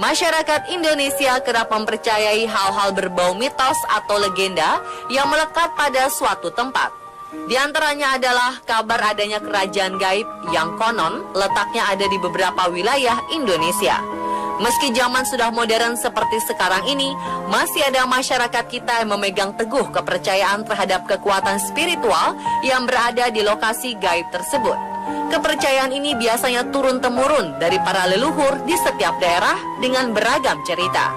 Masyarakat Indonesia kerap mempercayai hal-hal berbau mitos atau legenda yang melekat pada suatu tempat. Di antaranya adalah kabar adanya kerajaan gaib yang konon letaknya ada di beberapa wilayah Indonesia. Meski zaman sudah modern seperti sekarang ini, masih ada masyarakat kita yang memegang teguh kepercayaan terhadap kekuatan spiritual yang berada di lokasi gaib tersebut. Kepercayaan ini biasanya turun-temurun dari para leluhur di setiap daerah dengan beragam cerita.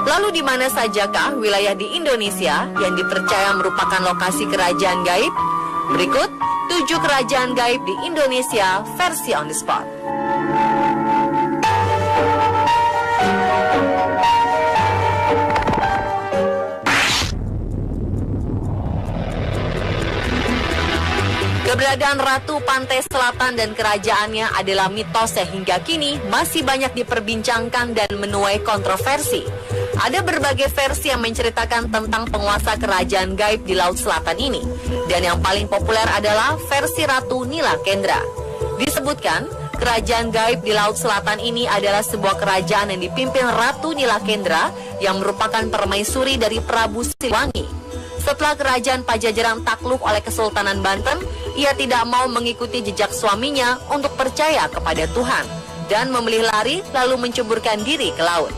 Lalu di mana sajakah wilayah di Indonesia yang dipercaya merupakan lokasi kerajaan gaib? Berikut 7 kerajaan gaib di Indonesia versi on the spot. Keberadaan Ratu Pantai Selatan dan kerajaannya adalah mitos yang hingga kini masih banyak diperbincangkan dan menuai kontroversi. Ada berbagai versi yang menceritakan tentang penguasa kerajaan gaib di Laut Selatan ini. Dan yang paling populer adalah versi Ratu Nila Kendra. Disebutkan, kerajaan gaib di Laut Selatan ini adalah sebuah kerajaan yang dipimpin Ratu Nila Kendra yang merupakan permaisuri dari Prabu Siliwangi. Setelah kerajaan Pajajaran takluk oleh Kesultanan Banten, ia tidak mau mengikuti jejak suaminya untuk percaya kepada Tuhan dan memilih lari lalu menceburkan diri ke laut.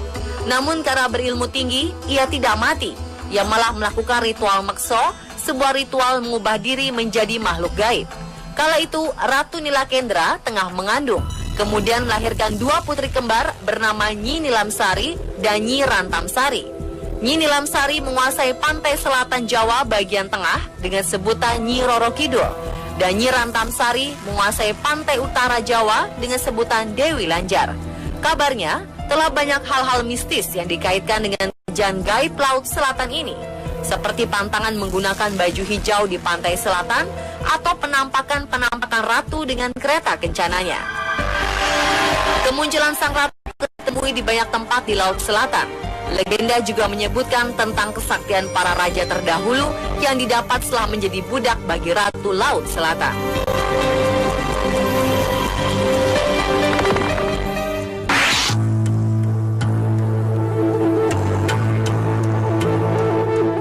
Namun karena berilmu tinggi, ia tidak mati. Ia malah melakukan ritual mekso, sebuah ritual mengubah diri menjadi makhluk gaib. Kala itu, Ratu Nila Kendra tengah mengandung, kemudian melahirkan 2 putri kembar bernama Nyi Nilamsari dan Nyi Rantamsari. Nyi Nilamsari menguasai pantai selatan Jawa bagian tengah dengan sebutan Nyi Roro Kidul, dan Nyi Rantamsari menguasai pantai utara Jawa dengan sebutan Dewi Lanjar. Kabarnya, telah banyak hal-hal mistis yang dikaitkan dengan kerajaan gaib Laut Selatan ini, seperti pantangan menggunakan baju hijau di pantai selatan atau penampakan ratu dengan kereta kencananya. Kemunculan sang ratu ditemui di banyak tempat di Laut Selatan. Legenda juga menyebutkan tentang kesaktian para raja terdahulu yang didapat setelah menjadi budak bagi Ratu Laut Selatan.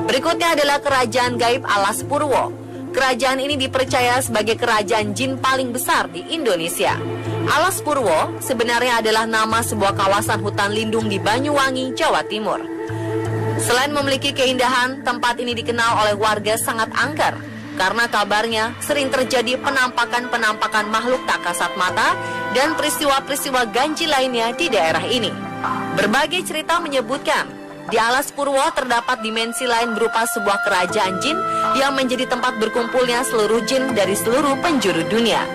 Berikutnya adalah kerajaan gaib Alas Purwo. Kerajaan ini dipercaya sebagai kerajaan jin paling besar di Indonesia. Alas Purwo sebenarnya adalah nama sebuah kawasan hutan lindung di Banyuwangi, Jawa Timur. Selain memiliki keindahan, tempat ini dikenal oleh warga sangat angker karena kabarnya sering terjadi penampakan makhluk tak kasat mata dan peristiwa-peristiwa ganjil lainnya di daerah ini. Berbagai cerita menyebutkan di Alas Purwo terdapat dimensi lain berupa sebuah kerajaan jin yang menjadi tempat berkumpulnya seluruh jin dari seluruh penjuru dunia.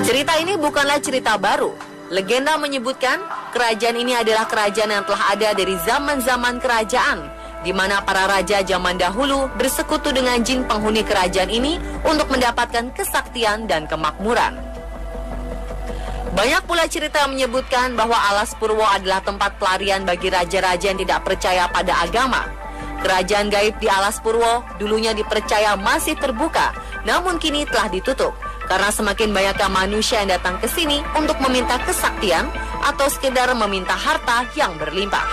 Cerita ini bukanlah cerita baru. Legenda menyebutkan kerajaan ini adalah kerajaan yang telah ada dari zaman-zaman kerajaan, di mana para raja zaman dahulu bersekutu dengan jin penghuni kerajaan ini untuk mendapatkan kesaktian dan kemakmuran. Banyak pula cerita yang menyebutkan bahwa Alas Purwo adalah tempat pelarian bagi raja-raja yang tidak percaya pada agama. Kerajaan gaib di Alas Purwo dulunya dipercaya masih terbuka, namun kini telah ditutup karena semakin banyaknya manusia yang datang ke sini untuk meminta kesaktian atau sekedar meminta harta yang berlimpah.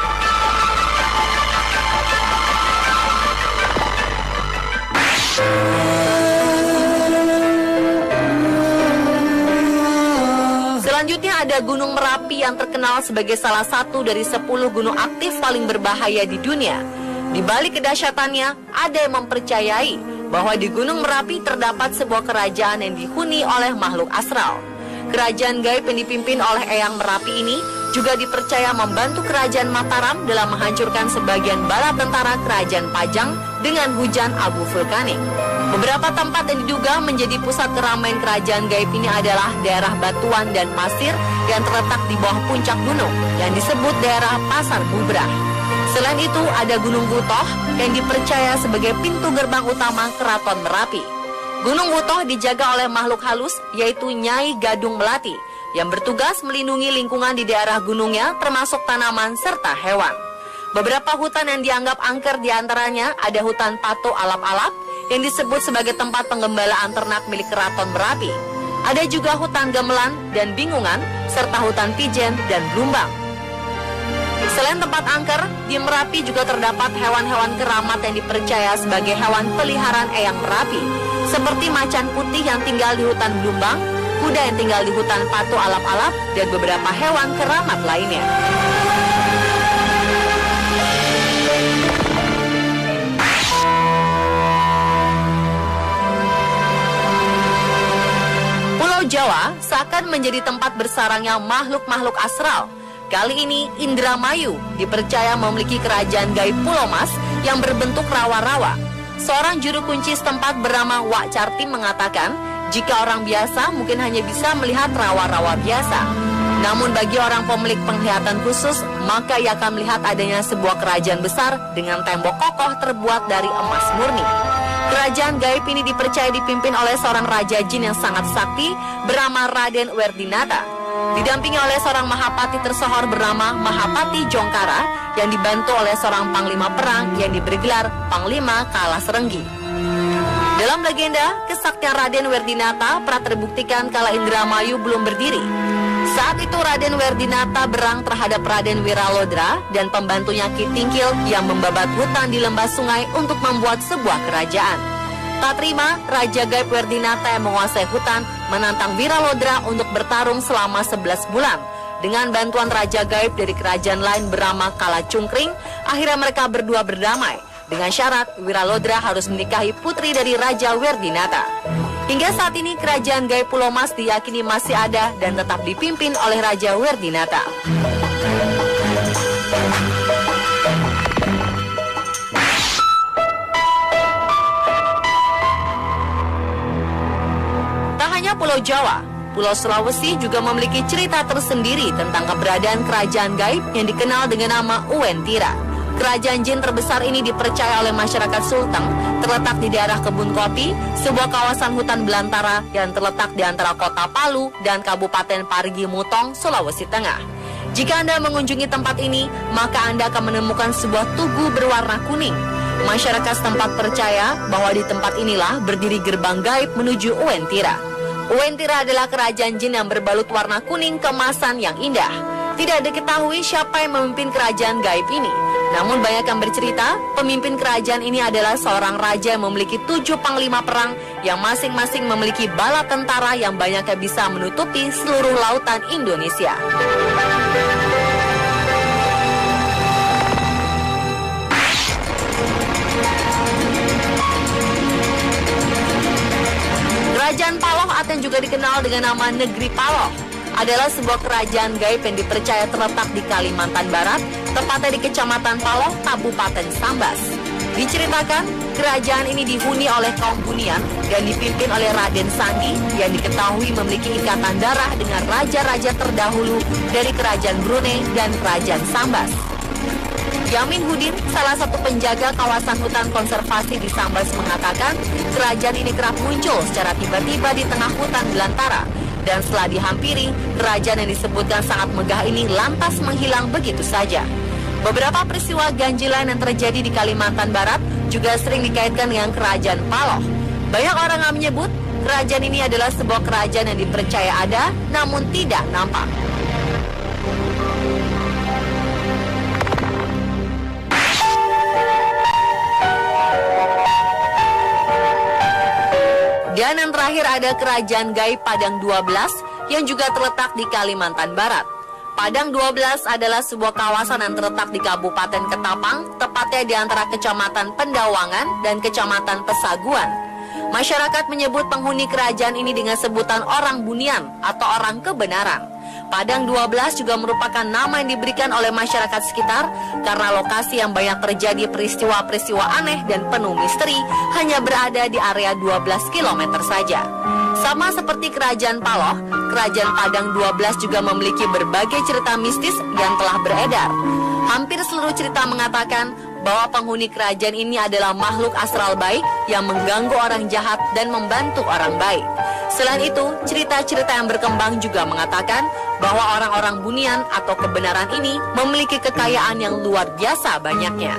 Selanjutnya ada Gunung Merapi yang terkenal sebagai salah satu dari 10 gunung aktif paling berbahaya di dunia. Di balik kedahsyatannya, ada yang mempercayai bahwa di Gunung Merapi terdapat sebuah kerajaan yang dihuni oleh makhluk astral. Kerajaan gaib yang dipimpin oleh Eyang Merapi ini juga dipercaya membantu kerajaan Mataram dalam menghancurkan sebagian bala tentara kerajaan Pajang dengan hujan abu vulkanik. Beberapa tempat yang diduga menjadi pusat keramaian kerajaan gaib ini adalah daerah batuan dan pasir yang terletak di bawah puncak gunung yang disebut daerah Pasar Bubrah. Selain itu ada Gunung Butoh yang dipercaya sebagai pintu gerbang utama Keraton Merapi. Gunung Butoh dijaga oleh makhluk halus yaitu Nyai Gadung Melati yang bertugas melindungi lingkungan di daerah gunungnya termasuk tanaman serta hewan. Beberapa hutan yang dianggap angker diantaranya ada hutan Pato Alap-Alap yang disebut sebagai tempat penggembalaan ternak milik Keraton Merapi. Ada juga hutan Gamelan dan Bingungan serta hutan Pijen dan Blumbang. Selain tempat angker, di Merapi juga terdapat hewan-hewan keramat yang dipercaya sebagai hewan peliharaan Eyang Merapi, seperti macan putih yang tinggal di hutan Blumbang, kuda yang tinggal di hutan Patu Alap-Alap, dan beberapa hewan keramat lainnya. Pulau Jawa seakan menjadi tempat bersarangnya makhluk-makhluk astral. Kali ini Indramayu dipercaya memiliki kerajaan gaib Pulau Mas yang berbentuk rawa-rawa. Seorang juru kunci setempat bernama Wak Cartim mengatakan, jika orang biasa mungkin hanya bisa melihat rawa-rawa biasa. Namun bagi orang pemilik penglihatan khusus, maka ia akan melihat adanya sebuah kerajaan besar dengan tembok kokoh terbuat dari emas murni. Kerajaan gaib ini dipercaya dipimpin oleh seorang raja jin yang sangat sakti bernama Raden Werdinata. Didampingi oleh seorang Mahapati tersohor bernama Mahapati Jongkara yang dibantu oleh seorang panglima perang yang diberi gelar Panglima Kalas Renggi. Dalam legenda, kesaktian Raden Werdinata pernah terbuktikan kala Indramayu belum berdiri. Saat itu Raden Werdinata berang terhadap Raden Wiralodra dan pembantunya Ki Tingkil yang membabat hutan di lembah sungai untuk membuat sebuah kerajaan. Tak terima, Raja Gaib Werdinata yang menguasai hutan menantang Wiralodra untuk bertarung selama 11 bulan. Dengan bantuan Raja Gaib dari kerajaan lain bernama Kalacungkring, akhirnya mereka berdua berdamai. Dengan syarat, Wiralodra harus menikahi putri dari Raja Werdinata. Hingga saat ini, kerajaan gaib Pulau Mas diyakini masih ada dan tetap dipimpin oleh Raja Werdinata. Pulau Jawa, Pulau Sulawesi juga memiliki cerita tersendiri tentang keberadaan kerajaan gaib yang dikenal dengan nama Uwentira. Kerajaan jin terbesar ini dipercaya oleh masyarakat Sulteng, terletak di daerah Kebun Kopi, sebuah kawasan hutan belantara yang terletak di antara kota Palu dan Kabupaten Parigi Mutong, Sulawesi Tengah. Jika Anda mengunjungi tempat ini, maka Anda akan menemukan sebuah tugu berwarna kuning. Masyarakat setempat percaya bahwa di tempat inilah berdiri gerbang gaib menuju Uwentira. Uwentira adalah kerajaan jin yang berbalut warna kuning keemasan yang indah. Tidak diketahui siapa yang memimpin kerajaan gaib ini. Namun banyak yang bercerita, pemimpin kerajaan ini adalah seorang raja yang memiliki 7 panglima perang yang masing-masing memiliki bala tentara yang banyaknya bisa menutupi seluruh lautan Indonesia. Kerajaan Paloh atau yang juga dikenal dengan nama Negeri Paloh adalah sebuah kerajaan gaib yang dipercaya terletak di Kalimantan Barat, tepatnya di Kecamatan Paloh, Kabupaten Sambas. Diceritakan, kerajaan ini dihuni oleh kaum Bunian dan dipimpin oleh Raden Sandi yang diketahui memiliki ikatan darah dengan raja-raja terdahulu dari Kerajaan Brunei dan Kerajaan Sambas. Yamin Hudin, salah satu penjaga kawasan hutan konservasi di Sambas mengatakan, kerajaan ini kerap muncul secara tiba-tiba di tengah hutan belantara. Dan setelah dihampiri, kerajaan yang disebutkan sangat megah ini lantas menghilang begitu saja. Beberapa peristiwa ganjilan yang terjadi di Kalimantan Barat juga sering dikaitkan dengan kerajaan Paloh. Banyak orang yang menyebut kerajaan ini adalah sebuah kerajaan yang dipercaya ada, namun tidak nampak. Dan yang terakhir ada kerajaan gaib Padang 12 yang juga terletak di Kalimantan Barat. Padang 12 adalah sebuah kawasan yang terletak di Kabupaten Ketapang, tepatnya di antara Kecamatan Pendawangan dan Kecamatan Pesaguan. Masyarakat menyebut penghuni kerajaan ini dengan sebutan orang Bunian atau orang kebenaran. Padang 12 juga merupakan nama yang diberikan oleh masyarakat sekitar karena lokasi yang banyak terjadi peristiwa-peristiwa aneh dan penuh misteri hanya berada di area 12 km saja. Sama seperti kerajaan Paloh, kerajaan Padang 12 juga memiliki berbagai cerita mistis yang telah beredar. Hampir seluruh cerita mengatakan bahwa penghuni kerajaan ini adalah makhluk astral baik yang mengganggu orang jahat dan membantu orang baik. Selain itu, cerita-cerita yang berkembang juga mengatakan bahwa orang-orang Bunian atau kebenaran ini memiliki kekayaan yang luar biasa banyaknya.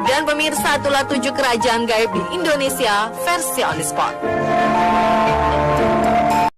Dan pemirsa, itulah 7 kerajaan gaib di Indonesia versi On The Spot.